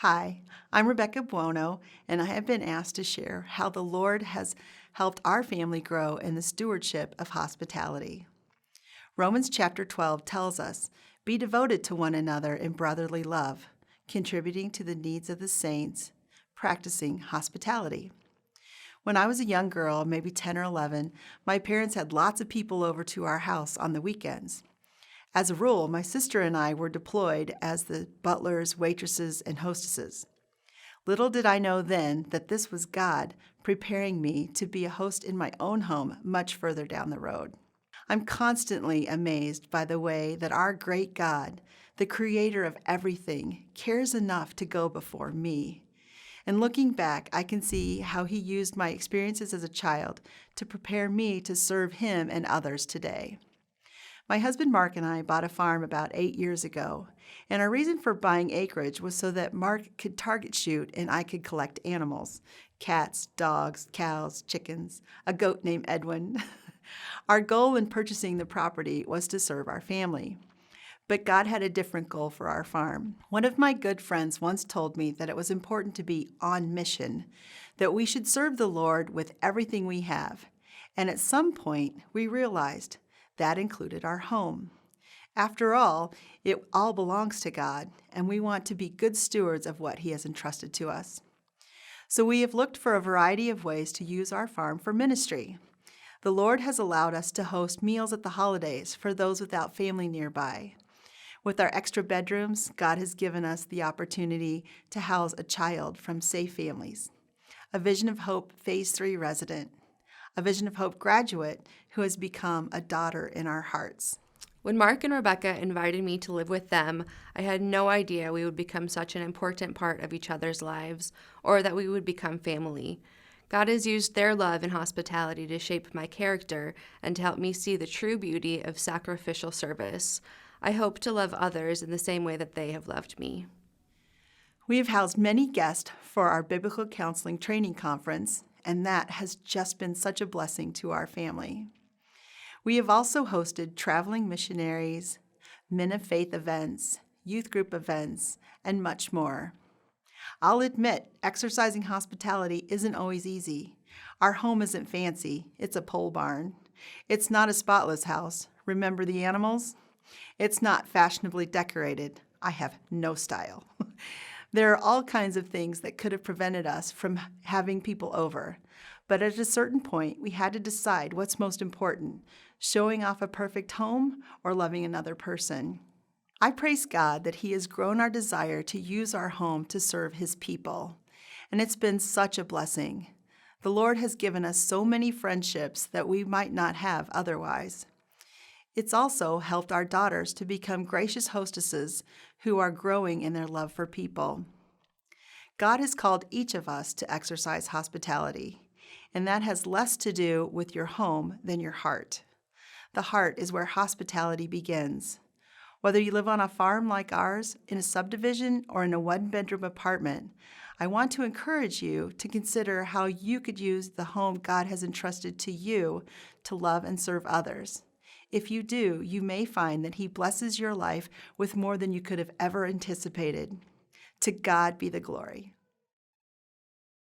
Hi, I'm Rebecca Buono, and I have been asked to share how the Lord has helped our family grow in the stewardship of hospitality. Romans chapter 12 tells us, "Be devoted to one another in brotherly love, contributing to the needs of the saints, practicing hospitality." When I was a young girl, maybe 10 or 11, my parents had lots of people over to our house on the weekends. As a rule, my sister and I were deployed as the butlers, waitresses, and hostesses. Little did I know then that this was God preparing me to be a host in my own home much further down the road. I'm constantly amazed by the way that our great God, the creator of everything, cares enough to go before me. And looking back, I can see how he used my experiences as a child to prepare me to serve him and others today. My husband Mark and I bought a farm about 8 years ago, and our reason for buying acreage was so that Mark could target shoot and I could collect animals: cats, dogs, cows, chickens, a goat named Edwin. Our goal in purchasing the property was to serve our family. But God had a different goal for our farm. One of my good friends once told me that it was important to be on mission, that we should serve the Lord with everything we have. And at some point, we realized that included our home. After all, it all belongs to God, and we want to be good stewards of what He has entrusted to us. So we have looked for a variety of ways to use our farm for ministry. The Lord has allowed us to host meals at the holidays for those without family nearby. With our extra bedrooms, God has given us the opportunity to house a child from Safe Families, a Vision of Hope Phase 3 resident, a Vision of Hope graduate who has become a daughter in our hearts. When Mark and Rebecca invited me to live with them, I had no idea we would become such an important part of each other's lives, or that we would become family. God has used their love and hospitality to shape my character and to help me see the true beauty of sacrificial service. I hope to love others in the same way that they have loved me. We have housed many guests for our Biblical Counseling Training Conference, and that has just been such a blessing to our family. We have also hosted traveling missionaries, men of faith events, youth group events, and much more. I'll admit, exercising hospitality isn't always easy. Our home isn't fancy. It's a pole barn. It's not a spotless house. Remember the animals? It's not fashionably decorated. I have no style. There are all kinds of things that could have prevented us from having people over. But at a certain point, we had to decide what's most important: showing off a perfect home or loving another person. I praise God that He has grown our desire to use our home to serve His people, and it's been such a blessing. The Lord has given us so many friendships that we might not have otherwise. It's also helped our daughters to become gracious hostesses who are growing in their love for people. God has called each of us to exercise hospitality, and that has less to do with your home than your heart. The heart is where hospitality begins. Whether you live on a farm like ours, in a subdivision, or in a one-bedroom apartment, I want to encourage you to consider how you could use the home God has entrusted to you to love and serve others. If you do, you may find that He blesses your life with more than you could have ever anticipated. To God be the glory.